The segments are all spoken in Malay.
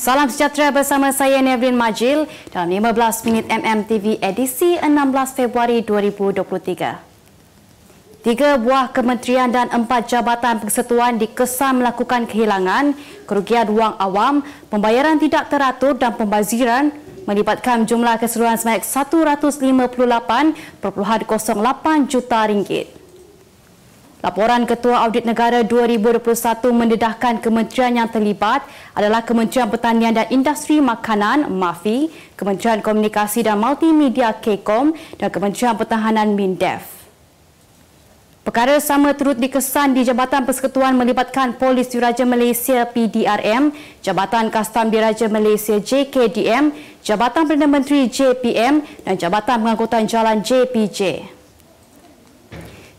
Salam sejahtera bersama saya Nevin Majil dalam 15 minit MMTV edisi 16 Februari 2023. 3 buah kementerian dan 4 jabatan persekutuan dikesan melakukan kehilangan, kerugian wang awam, pembayaran tidak teratur dan pembaziran melibatkan jumlah keseluruhan sebanyak 158.08 juta ringgit. Laporan Ketua Audit Negara 2021 mendedahkan kementerian yang terlibat adalah Kementerian Pertanian dan Industri Makanan (MAFI), Kementerian Komunikasi dan Multimedia (KCOM) dan Kementerian Pertahanan (MINDEF). Perkara sama turut dikesan di Jabatan Persekutuan melibatkan Polis Diraja Malaysia (PDRM), Jabatan Kastam Diraja Malaysia (JKDM), Jabatan Perdana Menteri (JPM) dan Jabatan Pengangkutan Jalan (JPJ).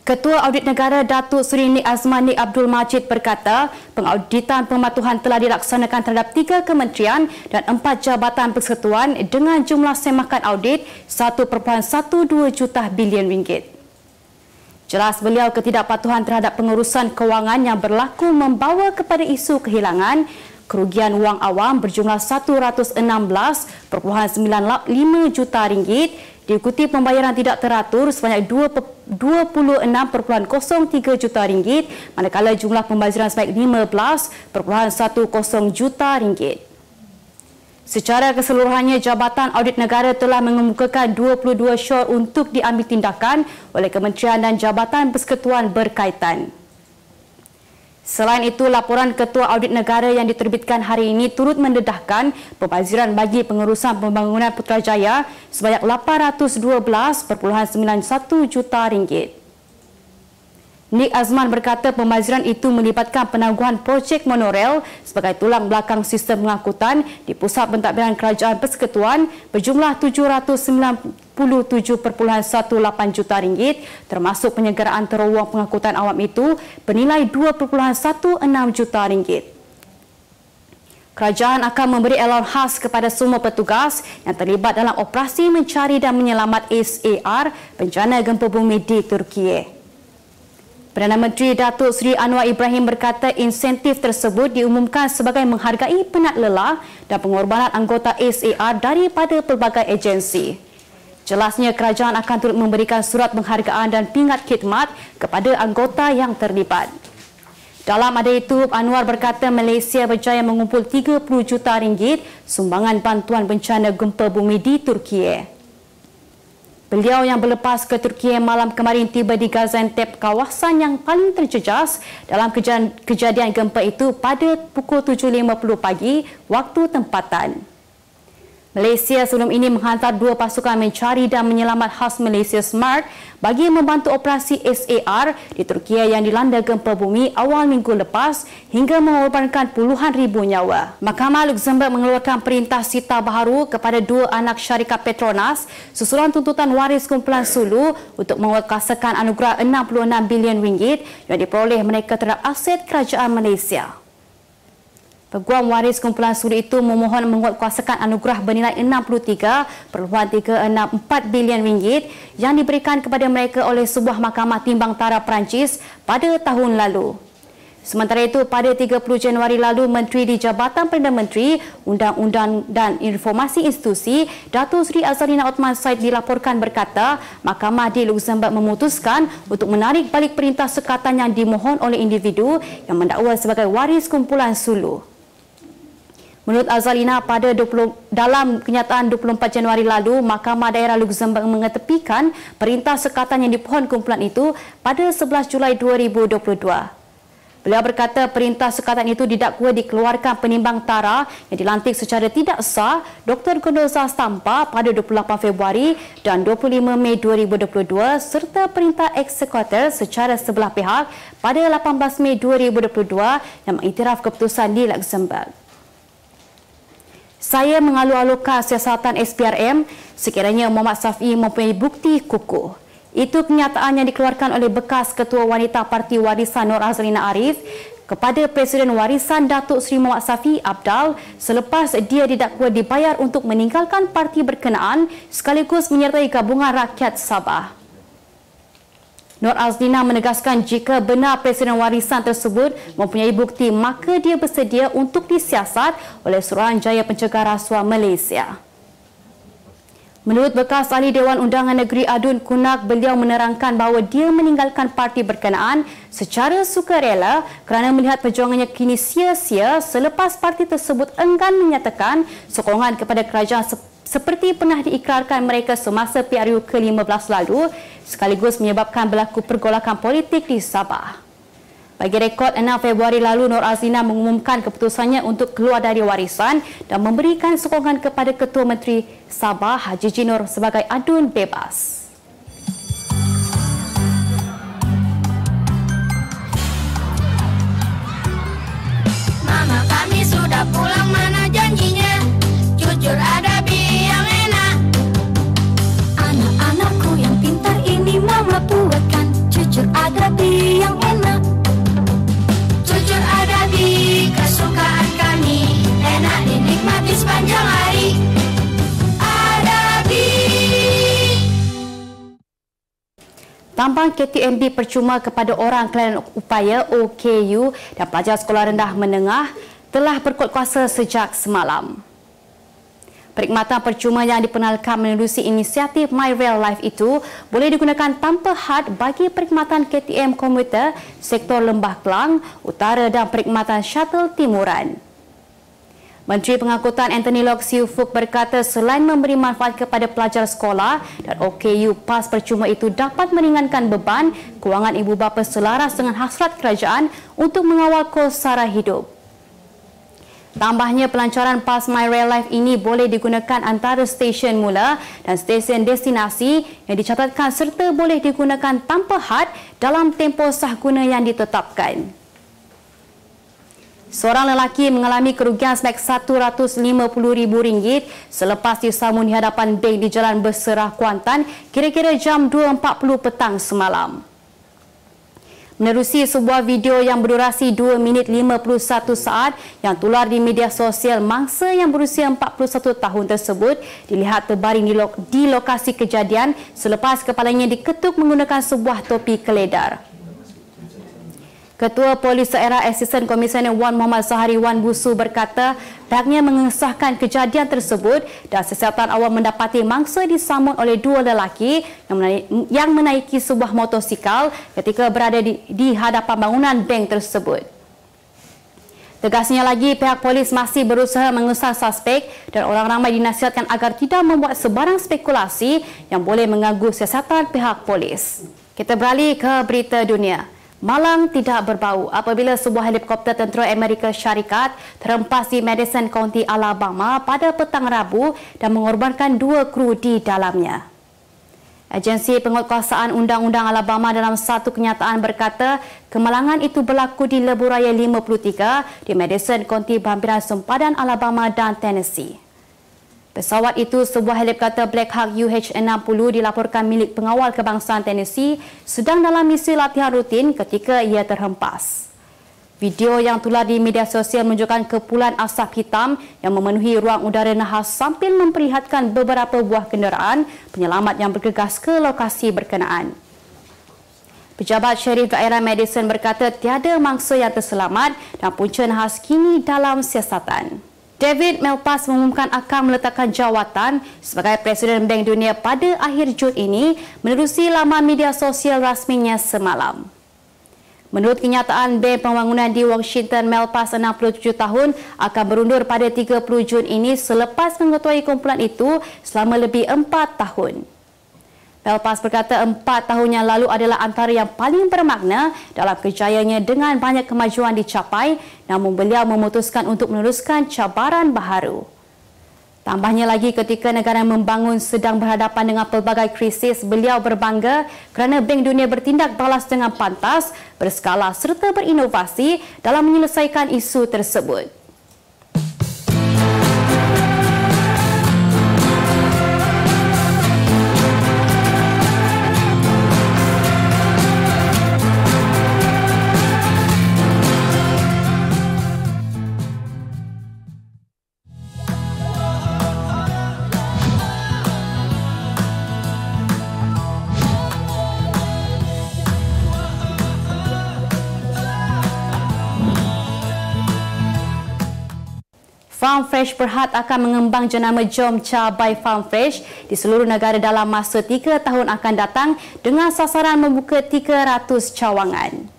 Ketua Audit Negara Datuk Seri Nik Azman Nik Abdul Majid berkata, pengauditan pematuhan telah dilaksanakan terhadap 3 kementerian dan 4 jabatan persekutuan dengan jumlah semakan audit 1.12 juta bilion ringgit. Jelas beliau ketidakpatuhan terhadap pengurusan kewangan yang berlaku membawa kepada isu kehilangan kerugian wang awam berjumlah 116.95 juta ringgit, diikuti pembayaran tidak teratur sebanyak 26.03 juta ringgit, manakala jumlah pembaziran sebanyak 15.10 juta ringgit. Secara keseluruhannya, Jabatan Audit Negara telah mengemukakan 22 syur untuk diambil tindakan oleh kementerian dan jabatan persekutuan berkaitan. Selain itu, laporan Ketua Audit Negara yang diterbitkan hari ini turut mendedahkan pembaziran bagi pengurusan pembangunan Putrajaya sebanyak 812.91 juta ringgit. Nik Azman berkata pembaziran itu melibatkan penangguhan projek monorel sebagai tulang belakang sistem pengangkutan di Pusat Pentadbiran Kerajaan Persekutuan berjumlah 797.18 juta ringgit, termasuk penyelenggaraan terowong pengangkutan awam itu bernilai 2.16 juta ringgit. Kerajaan akan memberi allowance khas kepada semua petugas yang terlibat dalam operasi mencari dan menyelamat SAR bencana gempa bumi di Turki. Perdana Menteri Datuk Seri Anwar Ibrahim berkata insentif tersebut diumumkan sebagai menghargai penat lelah dan pengorbanan anggota SAR daripada pelbagai agensi. Jelasnya kerajaan akan turut memberikan surat penghargaan dan pingat khidmat kepada anggota yang terlibat. Dalam ada itu, Anwar berkata Malaysia berjaya mengumpul 30 juta ringgit sumbangan bantuan bencana gempa bumi di Turki. Beliau yang berlepas ke Turki malam kemarin tiba di Gaziantep, kawasan yang paling terjejas dalam kejadian gempa itu pada pukul 7.50 pagi waktu tempatan. Malaysia sebelum ini menghantar 2 pasukan mencari dan menyelamat khas Malaysia Smart bagi membantu operasi SAR di Turki yang dilanda gempa bumi awal minggu lepas hingga mengorbankan puluhan ribu nyawa. Mahkamah Luxembourg mengeluarkan perintah sita baharu kepada 2 anak syarikat Petronas susulan tuntutan waris kumpulan Sulu untuk menguatkuasakan anugerah 66 bilion ringgit yang diperoleh mereka terhadap aset kerajaan Malaysia. Peguam waris kumpulan Sulu itu memohon menguatkuasakan anugerah bernilai 63.364 bilion ringgit yang diberikan kepada mereka oleh sebuah mahkamah timbang tara Perancis pada tahun lalu. Sementara itu, pada 30 Januari lalu, Menteri di Jabatan Perdana Menteri, Undang-Undang dan Informasi Institusi, Datuk Seri Azalina Othman Said dilaporkan berkata, Mahkamah di Luxembourg memutuskan untuk menarik balik perintah sekatan yang dimohon oleh individu yang mendakwa sebagai waris kumpulan Sulu. Menurut Azalina, dalam kenyataan 24 Januari lalu, Mahkamah Daerah Luxembourg mengetepikan perintah sekatan yang dipohon kumpulan itu pada 11 Julai 2022. Beliau berkata perintah sekatan itu didakwa dikeluarkan penimbang tara yang dilantik secara tidak sah Dr. Gondolza Stampa pada 28 Februari dan 25 Mei 2022 serta perintah eksekutor secara sebelah pihak pada 18 Mei 2022 yang mengiktiraf keputusan di Luxembourg. Saya mengalu-alukan siasatan SPRM sekiranya Muhammad Safi mempunyai bukti kukuh. Itu kenyataan yang dikeluarkan oleh bekas Ketua Wanita Parti Warisan Nur Azlina Arif kepada Presiden Warisan Datuk Seri Muhammad Safi Abdal selepas dia didakwa dibayar untuk meninggalkan parti berkenaan sekaligus menyertai Gabungan Rakyat Sabah. Nur Azlina menegaskan jika benar Presiden warisan tersebut mempunyai bukti, maka dia bersedia untuk disiasat oleh Suruhanjaya Pencegah Rasuah Malaysia. Menurut bekas ahli Dewan Undangan Negeri Adun Kunak, beliau menerangkan bahawa dia meninggalkan parti berkenaan secara sukarela kerana melihat perjuangannya kini sia-sia selepas parti tersebut enggan menyatakan sokongan kepada kerajaan seperti pernah diikrarkan mereka semasa PRU ke-15 lalu, sekaligus menyebabkan berlaku pergolakan politik di Sabah. Bagi rekod, 6 Februari lalu Nur Azlina mengumumkan keputusannya untuk keluar dari warisan dan memberikan sokongan kepada Ketua Menteri Sabah Haji Jinur sebagai adun bebas. Mama kami sudah pulang, mana janjinya? Jujur ada yang enak. Anak-anakku yang pintar ini mama buatkan. Jujur ada yang enak. Jujur ada kesukaan kami, enak dinikmati sepanjang hari. Tambang KTMB percuma kepada orang kelainan upaya OKU dan pelajar sekolah rendah menengah telah berkuat kuasa sejak semalam. Perkhidmatan percuma yang dipenalkan menerusi inisiatif My Rail Life itu boleh digunakan tanpa had bagi perkhidmatan KTM komuter sektor Lembah Kelang, Utara dan perkhidmatan shuttle Timuran. Menteri Pengangkutan Anthony Loke Siu-Fuk berkata selain memberi manfaat kepada pelajar sekolah dan OKU, PAS percuma itu dapat meringankan beban kewangan ibu bapa selaras dengan hasrat kerajaan untuk mengawal kos sara hidup. Tambahnya, pelancaran PAS My Rail Life ini boleh digunakan antara stesen mula dan stesen destinasi yang dicatatkan serta boleh digunakan tanpa had dalam tempoh sahguna yang ditetapkan. Seorang lelaki mengalami kerugian sebanyak RM150,000 selepas disamun di hadapan bank di Jalan Berserah, Kuantan kira-kira jam 2.40 petang semalam. Menerusi sebuah video yang berdurasi 2 minit 51 saat yang tular di media sosial, mangsa yang berusia 41 tahun tersebut dilihat terbaring di lokasi kejadian selepas kepalanya diketuk menggunakan sebuah topi keledar. Ketua Polis Daerah Asisten Komisioner Wan Muhammad Zahari Wan Busu berkata pihaknya mengesahkan kejadian tersebut dan siasatan awal mendapati mangsa disamun oleh dua lelaki yang menaiki sebuah motosikal ketika berada di hadapan bangunan bank tersebut. Tegasnya lagi, pihak polis masih berusaha mengesah suspek dan orang ramai dinasihatkan agar tidak membuat sebarang spekulasi yang boleh mengganggu siasatan pihak polis. Kita beralih ke berita dunia. Malang tidak berbau apabila sebuah helikopter tentera Amerika Syarikat terhempas di Madison County, Alabama pada petang Rabu dan mengorbankan 2 kru di dalamnya. Agensi Penguatkuasaan Undang-Undang Alabama dalam satu kenyataan berkata kemalangan itu berlaku di Lebuh Raya 53 di Madison County berhampiran sempadan Alabama dan Tennessee. Pesawat itu, sebuah helikopter Black Hawk UH-60 dilaporkan milik pengawal kebangsaan Tennessee, sedang dalam misi latihan rutin ketika ia terhempas. Video yang tular di media sosial menunjukkan kepulan asap hitam yang memenuhi ruang udara nahas sambil memperlihatkan beberapa buah kenderaan penyelamat yang bergegas ke lokasi berkenaan. Pejabat Syarif Daerah Madison berkata tiada mangsa yang terselamat dan punca nahas kini dalam siasatan. David Malpass mengumumkan akan meletakkan jawatan sebagai Presiden Bank Dunia pada akhir Jun ini menerusi laman media sosial rasminya semalam. Menurut kenyataan Bank Pembangunan di Washington, Malpass 67 tahun akan berundur pada 30 Jun ini selepas mengetuai kumpulan itu selama lebih 4 tahun. Malpass berkata 4 tahun yang lalu adalah antara yang paling bermakna dalam kejayaannya dengan banyak kemajuan dicapai, namun beliau memutuskan untuk meneruskan cabaran baharu. Tambahnya lagi, ketika negara membangun sedang berhadapan dengan pelbagai krisis, beliau berbangga kerana Bank Dunia bertindak balas dengan pantas, berskala serta berinovasi dalam menyelesaikan isu tersebut. Farm Fresh Berhad akan mengembang jenama Jom Cha by Farm Fresh di seluruh negara dalam masa 3 tahun akan datang dengan sasaran membuka 300 cawangan.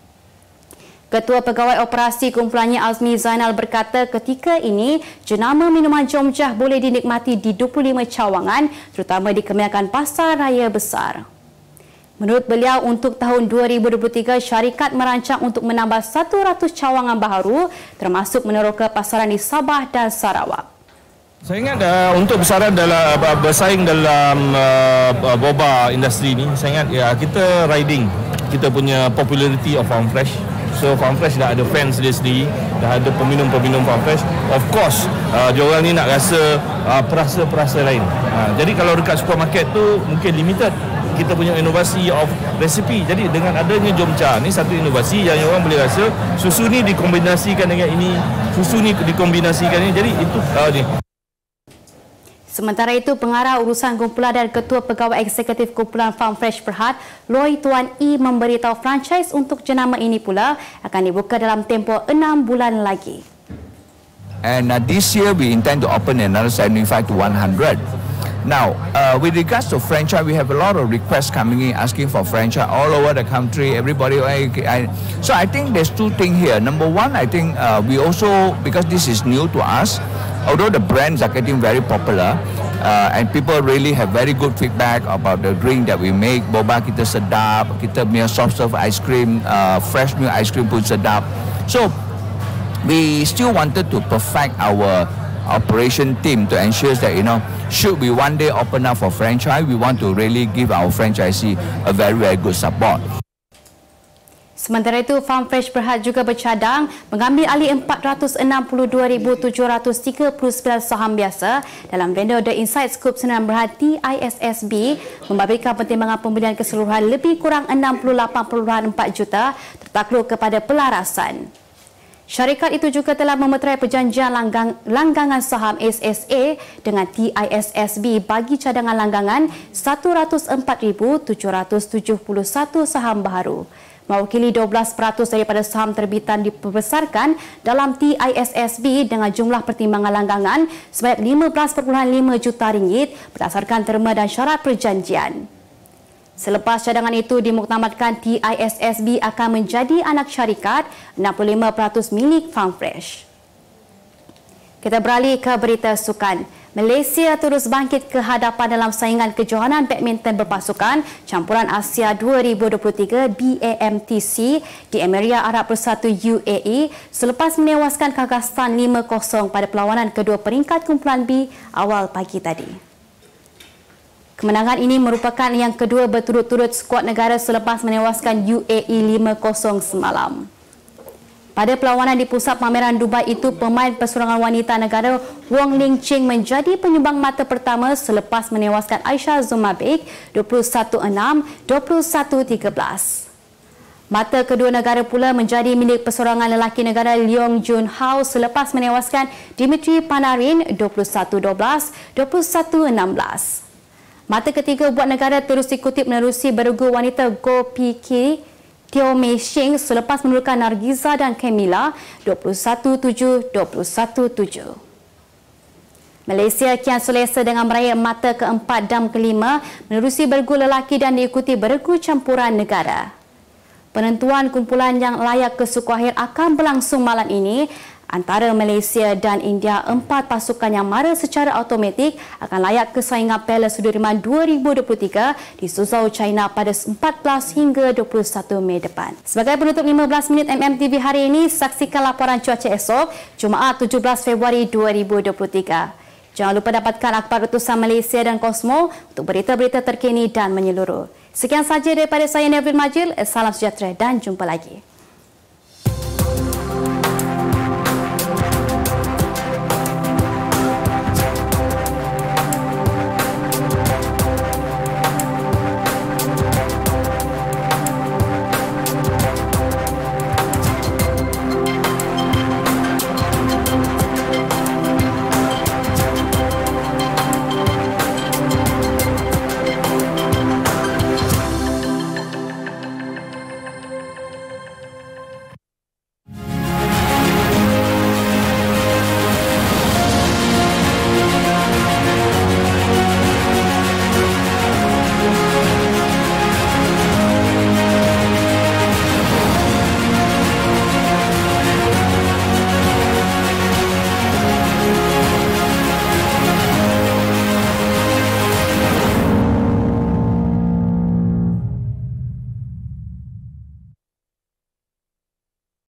Ketua Pegawai Operasi kumpulannya Azmi Zainal berkata ketika ini jenama minuman Jom Cha boleh dinikmati di 25 cawangan terutama di kebanyakan pasar raya besar. Menurut beliau, untuk tahun 2023, syarikat merancang untuk menambah 100 cawangan baharu termasuk meneroka pasaran di Sabah dan Sarawak. Saya ingat untuk bersaing dalam boba industri ni, saya ingat kita riding kita punya popularity of Farm Fresh. So Farm Fresh dah ada fans dia sendiri, dah ada peminum-peminum Farm Fresh. Of course, diorang ni nak rasa perasa-perasa lain. Jadi kalau dekat supermarket tu mungkin limited. Kita punya inovasi of resipi. Jadi dengan adanya Jom Cha ni satu inovasi yang orang boleh rasa susu ni dikombinasikan dengan ini, susu ni dikombinasikan ini. Jadi itu ni. Sementara itu, Pengarah Urusan Kumpulan dan Ketua Pegawai Eksekutif Kumpulan Farm Fresh Berhad, Loy Tuan E memberitahu franchise untuk jenama ini pula akan dibuka dalam tempoh 6 bulan lagi. And this year we intend to open another 75 to 100. Now, with regards to franchise, we have a lot of requests coming in asking for franchise all over the country. Everybody, so I think there's two things here. Number one, I think we also, because this is new to us, although the brands are getting very popular and people really have very good feedback about the drink that we make. Boba kita sedap, kita punya soft serve ice cream, fresh milk ice cream pun sedap. So we still wanted to perfect our operation team to ensure that, should we one day open up for franchise, we want to really give our franchisee a very, very good support. Sementara itu, Farm Fresh Berhad juga bercadang mengambil alih 462,739 saham biasa dalam vendor The Inside Scoop Sdn Bhd TISSB membabitkan pertimbangan pembelian keseluruhan lebih kurang 68.4 juta tertakluk kepada pelarasan. Syarikat itu juga telah memeterai perjanjian langgangan saham SSA dengan TISSB bagi cadangan langgangan 104,771 saham baharu. Mewakili 12% daripada saham terbitan diperbesarkan dalam TISSB dengan jumlah pertimbangan langgangan sebanyak 15.5 juta ringgit berdasarkan terma dan syarat perjanjian. Selepas cadangan itu dimuktamadkan, TISSB akan menjadi anak syarikat 65% milik Farm Fresh. Kita beralih ke berita sukan. Malaysia terus bangkit ke hadapan dalam saingan kejohanan badminton berpasukan campuran Asia 2023 BAMTC di Emiria Arab Bersatu UAE selepas menewaskan Kyrgyzstan 5-0 pada perlawanan kedua peringkat kumpulan B awal pagi tadi. Kemenangan ini merupakan yang kedua berturut-turut skuad negara selepas menewaskan UAE 5-0 semalam. Pada perlawanan di pusat pameran Dubai itu, pemain persorangan wanita negara Wong Ling Ching menjadi penyumbang mata pertama selepas menewaskan Aisyah Zumabek 21-6, 21-13. Mata kedua negara pula menjadi milik persorangan lelaki negara Leong Jun Hao selepas menewaskan Dimitri Panarin 21-12, 21-16. Mata ketiga buat negara terus dikutip menerusi bergu wanita Go Piki Teo Mei Shing selepas menurunkan Nargiza dan Camilla 21-7, 21-7. Malaysia kian selesa dengan meraih mata keempat dan kelima menerusi bergu lelaki dan diikuti bergu campuran negara. Penentuan kumpulan yang layak ke suku akhir akan berlangsung malam ini antara Malaysia dan India. 4 pasukan yang mara secara automatik akan layak ke saingan Piala Sudirman 2023 di Suzhou, China pada 14 hingga 21 Mei depan. Sebagai penutup 15 minit MMTV hari ini, saksikan laporan cuaca esok, Jumaat 17 Februari 2023. Jangan lupa dapatkan akhbar utusan Malaysia dan Kosmo untuk berita-berita terkini dan menyeluruh. Sekian sahaja daripada saya, Nevin Majil. Salam sejahtera dan jumpa lagi.